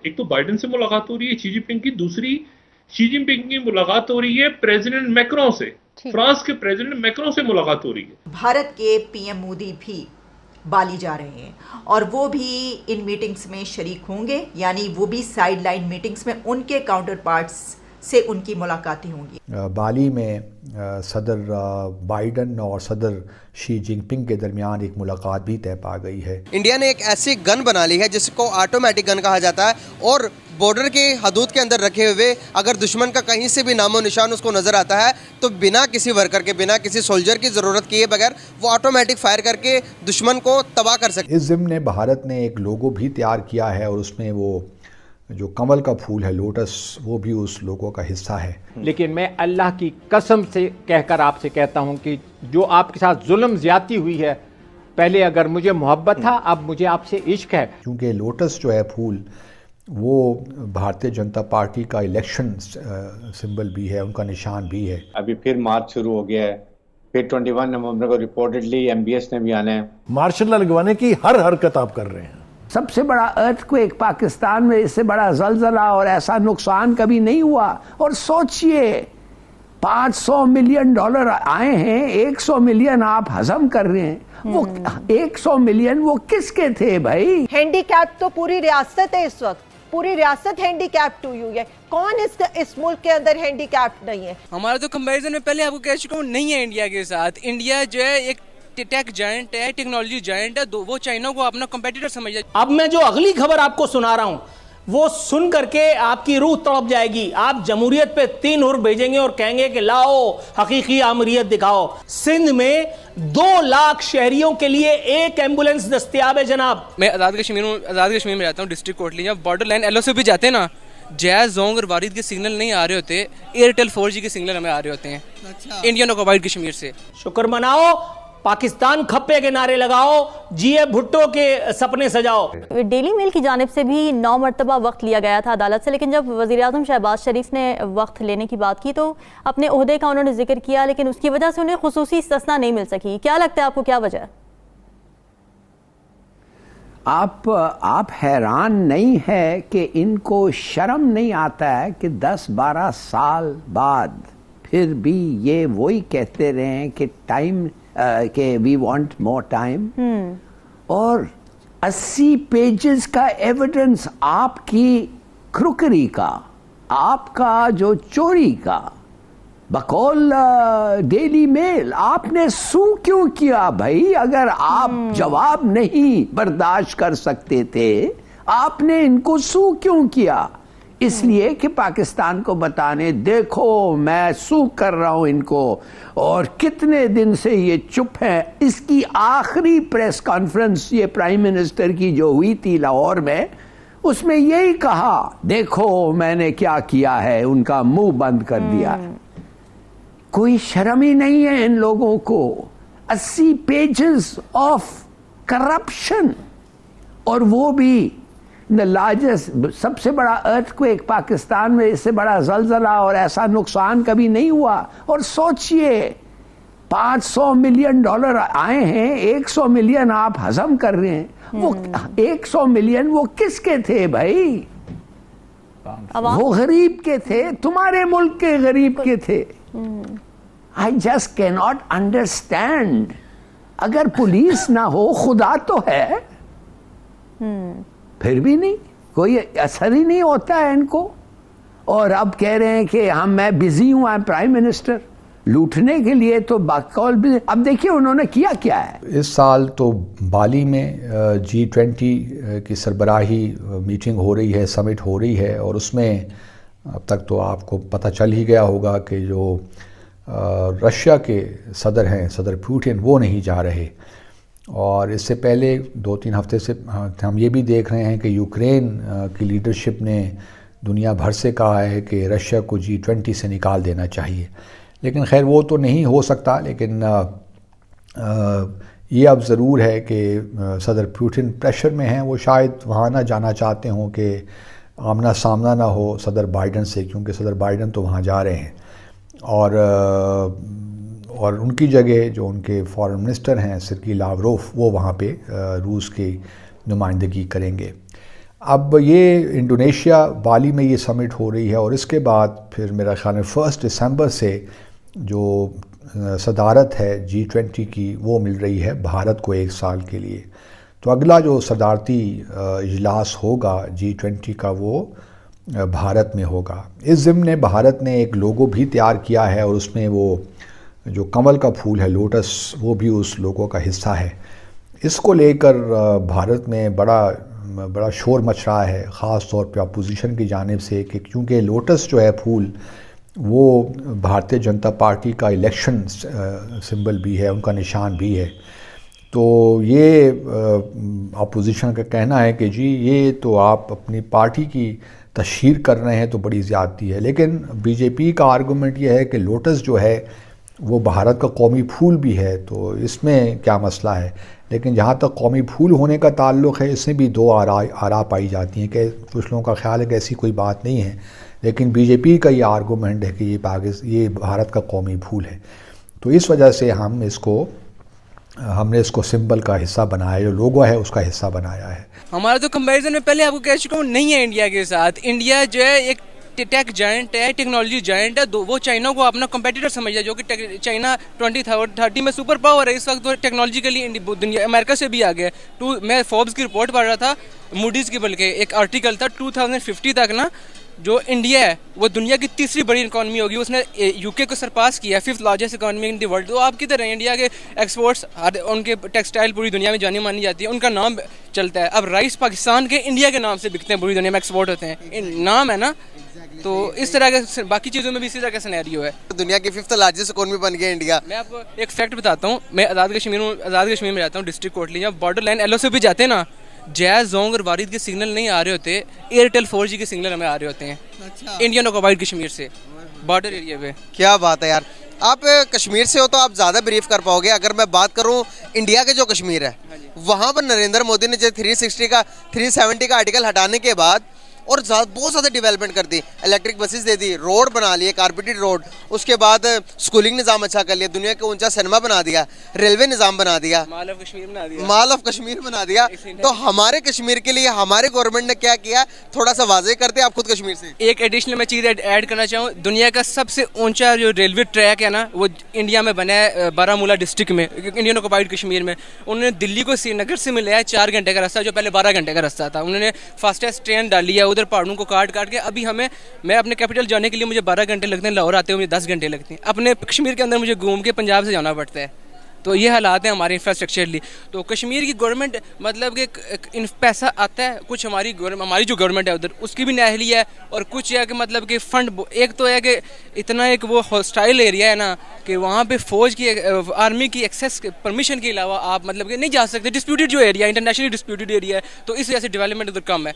एक तो बाइडेन से मुलाकात हो रही है शी जिनपिंग की, दूसरी शी जिनपिंग की मुलाकात हो रही है प्रेसिडेंट मैक्रों से, फ्रांस के प्रेसिडेंट मैक्रों से मुलाकात हो रही है। भारत के पीएम मोदी भी बाली जा रहे हैं और वो भी इन मीटिंग्स में शरीक होंगे, यानी वो भी साइड लाइन मीटिंग्स में उनके काउंटर पार्ट्स से उनकी मुलाकातें होंगी। बाली में सदर बाइडन और सदर शी जिनपिंग के दरमियान एक मुलाकात भी तय पा गई है। इंडिया ने एक ऐसी गन बना ली है जिसको ऑटोमेटिक गन कहा जाता है और बॉर्डर के हदूद के अंदर रखे हुए अगर दुश्मन का कहीं से भी नामो निशान उसको नजर आता है तो बिना किसी वर्कर के, बिना किसी सोल्जर की ज़रूरत किए बगैर वो ऑटोमेटिक फायर करके दुश्मन को तबाह कर सकते। इस ज़िम्न में भारत ने एक लोगो भी तैयार किया है और उसमें वो जो कमल का फूल है, लोटस, वो भी उस लोगो का हिस्सा है। लेकिन मैं अल्लाह की कसम से कहकर आपसे कहता हूं कि जो आपके साथ जुल्म ज्यादती हुई है, पहले अगर मुझे मोहब्बत था, अब मुझे आपसे इश्क है। क्योंकि लोटस जो है फूल, वो भारतीय जनता पार्टी का इलेक्शन सिंबल भी है, उनका निशान भी है। अभी फिर मार्च शुरू हो गया है, फिर 21 नवंबर को रिपोर्टेडली एमबीएस ने भी आना है। मार्शल लॉ लगवाने की हर हरकत आप कर रहे हैं। सबसे बड़ा अर्थक्वेक पाकिस्तान में, इससे बड़ा जलजला और ऐसा नुकसान कभी नहीं हुआ। और सोचिए, $500 मिलियन आए हैं, 100 मिलियन आप हजम कर रहे हैं। वो 100 मिलियन वो किसके थे भाई? हैंडीकैप तो पूरी रियासत है, इस वक्त पूरी रियासत हैंडीकैप्ड हुई है। कौन इस मुल्क के अंदर हैंडीकैप्ड नहीं है? हमारा तो कंपैरिजन में पहले आपको कह चुका हूँ नहीं है इंडिया के साथ। इंडिया जो है एक टेक जायंट है, टेक्नोलॉजी जायंट है, वो चाइना को अपना कंपेटिटर समझ। अब मैं जो अगली खबर आपको सुना रहा हूं वो सुन करके आपकी रूह तड़प जाएगी। आप जमहूरियत पे 3 हुर भेजेंगे और कहेंगे कि लाओ हकीकी आमरीयत दिखाओ। सिंध में 2 लाख शहरियों के लिए एक एम्बुलेंस दस्तयाब है जनाब। मैं आज़ाद कश्मीर में रहता हूँ, डिस्ट्रिक्ट कोटली। जब बॉर्डर लाइन एलओसी भी जाते हैं ना, जैज, जोंग और वारिद के सिग्नल नहीं आ रहे होते, एयरटेल 4G के सिग्नल हमें आ रहे होते हैं। अच्छा। इंडियन ऑक्युपाइड कश्मीर से। शुक्र मनाओ, पाकिस्तान खप्पे के नारे लगाओ, जीए भुट्टो के सपने सजाओ। डेली मेल की जानिब से भी 9 मरतबा वक्त लिया गया था अदालत से, लेकिन जब वज़ीर-ए-आज़म शहबाज शरीफ ने वक्त लेने की बात की तो अपने ओहदे का उन्होंने जिक्र किया, लेकिन उसकी वजह से उन्हें खुसूसी इस्तिस्ना नहीं मिल सकी। क्या लगता है आपको, क्या वजह? आप हैरान नहीं है कि इनको शर्म नहीं आता है कि 10-12 साल बाद फिर भी ये वही कहते रहे हैं कि टाइम, के वी वांट मोर टाइम। और 80 पेजेस का एविडेंस आपकी क्रुकरी का, आपका जो चोरी का, बकौल डेली मेल, आपने सू क्यों किया भाई? अगर आप जवाब नहीं बर्दाश्त कर सकते थे, आपने इनको सू क्यों किया? इसलिए कि पाकिस्तान को बताने, देखो मैं सू कर रहा हूं इनको, और कितने दिन से ये चुप हैं। इसकी आखिरी प्रेस कॉन्फ्रेंस ये प्राइम मिनिस्टर की जो हुई थी लाहौर में, उसमें यही कहा, देखो मैंने क्या किया है, उनका मुंह बंद कर दिया है। कोई शर्म ही नहीं है इन लोगों को। 80 पेजेस ऑफ करप्शन, और वो भी लार्जेस्ट, सबसे बड़ा अर्थक्वेक पाकिस्तान में, इससे बड़ा जलजला और ऐसा नुकसान कभी नहीं हुआ। और सोचिए, $500 मिलियन आए हैं, 100 मिलियन आप हजम कर रहे हैं। वो 100 मिलियन वो किसके थे भाई? वो गरीब के थे, तुम्हारे मुल्क के गरीब के थे। I just can not understand. अगर पुलिस ना हो, खुदा तो है, फिर भी नहीं, कोई असर ही नहीं होता है इनको। और अब कह रहे हैं कि मैं बिजी हूं, आई एम प्राइम मिनिस्टर। लूटने के लिए तो बकौल भी। अब देखिए उन्होंने किया क्या है। इस साल तो बाली में G20 की सरबराही मीटिंग हो रही है, समिट हो रही है, और उसमें अब तक तो आपको पता चल ही गया होगा कि जो रशिया के सदर हैं, सदर पुतिन, वो नहीं जा रहे। और इससे पहले 2-3 हफ्ते से हम ये भी देख रहे हैं कि यूक्रेन की लीडरशिप ने दुनिया भर से कहा है कि रशिया को G20 से निकाल देना चाहिए। लेकिन खैर वो तो नहीं हो सकता। लेकिन ये अब ज़रूर है कि सदर पुतिन प्रेशर में हैं, वो शायद वहाँ ना जाना चाहते हों कि आमना सामना ना हो सदर बाइडन से, क्योंकि सदर बाइडन तो वहाँ जा रहे हैं। और उनकी जगह जो उनके फॉरेन मिनिस्टर हैं सर्गी लावरोफ, वो वहाँ पे रूस की नुमाइंदगी करेंगे। अब ये इंडोनेशिया बाली में ये समिट हो रही है और इसके बाद फिर मेरा ख्याल है 1 दिसंबर से जो सदारत है G20 की वो मिल रही है भारत को 1 साल के लिए। तो अगला जो सदारती इजलास होगा G20 का वो भारत में होगा। इस ज़िम्न भारत ने एक लोगो भी तैयार किया है और उसमें वो जो कमल का फूल है लोटस वो भी उस लोगो का हिस्सा है। इसको लेकर भारत में बड़ा शोर मच रहा है, ख़ास तौर पे अपोजिशन की जानिब से, कि क्योंकि लोटस जो है फूल वो भारतीय जनता पार्टी का इलेक्शन सिंबल भी है, उनका निशान भी है। तो ये अपोजिशन का कहना है कि जी ये तो आप अपनी पार्टी की तशहीर कर रहे हैं तो बड़ी ज़्यादती है। लेकिन बीजेपी का आर्गूमेंट ये है कि लोटस जो है वो भारत का कौमी फूल भी है, तो इसमें क्या मसला है। लेकिन जहाँ तक कौमी फूल होने का ताल्लुक़ है, इसमें भी दो आरा पाई जाती हैं कि कुछ लोगों का ख्याल है कि ऐसी कोई बात नहीं है, लेकिन बीजेपी का ये आर्गूमेंट है कि ये भारत का कौमी फूल है। तो इस वजह से हमने इसको सिंबल का हिस्सा बनाया, जो लोगो है उसका हिस्सा बनाया है। हमारा तो कंपैरिजन में पहले आपको कह चुका हूँ नहीं है इंडिया के साथ। इंडिया जो है एक टेक जायंट है, टेक्नोलॉजी जायंट है। वो चाइना को अपना कंपेटिटर समझ है, जो कि चाइना 2030 में सुपर पावर है। इस वक्त वो टेक्नोलॉजिकली दुनिया अमेरिका से भी आगे है। मैं फोर्ब्स की रिपोर्ट पढ़ रहा था, मूडीज़ की, बल्कि एक आर्टिकल था 2050 तक ना जो इंडिया है वो दुनिया की तीसरी बड़ी इकॉनमी होगी। उसने यूके को सरपास किया, 5th largest economy in the world. तो आप किधर हैं? इंडिया के एक्सपोर्ट्स, उनके टेक्सटाइल पूरी दुनिया में जानी मानी जाती है, उनका नाम चलता है। अब राइस पाकिस्तान के इंडिया के नाम से बिकते हैं, पूरी दुनिया में एक्सपोर्ट होते हैं, नाम है ना। तो इस तरह के बाकी चीज़ों में भी इसी तरह का सिनेरियो है। दुनिया की 5th लार्जेस्ट इकॉनमी बन गया इंडिया। मैं आपको एक फैक्ट बताता हूँ। मैं आज़ाद कश्मीर में रहता हूँ, डिस्ट्रिक्ट कोटली। जब बॉर्डर लाइन LOC पे जाते हैं ना, जैज़, जोंग और वारिद के सिग्नल नहीं आ रहे होते, एयरटेल 4G के सिग्नल हमें आ रहे होते हैं। अच्छा। इंडियन ऑक्युपाइड कश्मीर से, बॉर्डर एरिया पे। क्या बात है यार। आप कश्मीर से हो तो आप ज़्यादा ब्रीफ कर पाओगे। अगर मैं बात करूं इंडिया के जो कश्मीर है, वहाँ पर नरेंद्र मोदी ने जो 370 का आर्टिकल हटाने के बाद और बहुत ज़्यादा डेवलपमेंट कर दी। इलेक्ट्रिक बसेस दे दी, रोड बना लिए, कारपेटेड रोड, उसके बाद स्कूलिंग निज़ाम अच्छा कर लिया, दुनिया का ऊंचा सिनेमा बना दिया, रेलवे निज़ाम बना दिया, माल ऑफ कश्मीर बना दिया। तो हमारे कश्मीर के लिए हमारे गवर्नमेंट ने क्या किया, थोड़ा सा वाज़ेह करते। आप खुद कश्मीर से। एक एडिशनल मैं चीज़ ऐड करना चाहूँ। दुनिया का सबसे ऊंचा जो रेलवे ट्रैक है ना, वो इंडिया में बना है बारामूला डिस्ट्रिक्ट में, इंडियन ऑक्युपाइड कश्मीर में। उन्होंने दिल्ली को श्रीनगर से मिलाया 4 घंटे का रास्ता, जो पहले 12 घंटे का रास्ता था। उन्होंने फास्टेस्ट ट्रेन डाली है, उधर पहाड़ों को काट के। अभी मैं अपने कैपिटल जाने के लिए मुझे 12 घंटे लगते हैं, लाहौर आते हुए मुझे 10 घंटे लगते हैं। अपने कश्मीर के अंदर मुझे घूम के पंजाब से जाना पड़ता है। तो ये हालात हैं हमारे इंफ्रास्ट्रक्चरली। तो कश्मीर की गवर्नमेंट मतलब कि पैसा आता है, कुछ हमारी जो गवर्नमेंट है उधर उसकी भी नाअहली है, और कुछ है कि मतलब कि फंड, एक तो है कि इतना एक वो हॉस्टाइल एरिया है ना कि वहाँ पे फौज की, आर्मी की एक्सेस परमिशन के अलावा आप मतलब कि नहीं जा सकते। डिस्प्यूटेड जो एरिया, इंटरनेशनली डिस्प्यूटेड एरिया है, तो इस वजह से डेवलपमेंट उधर कम है।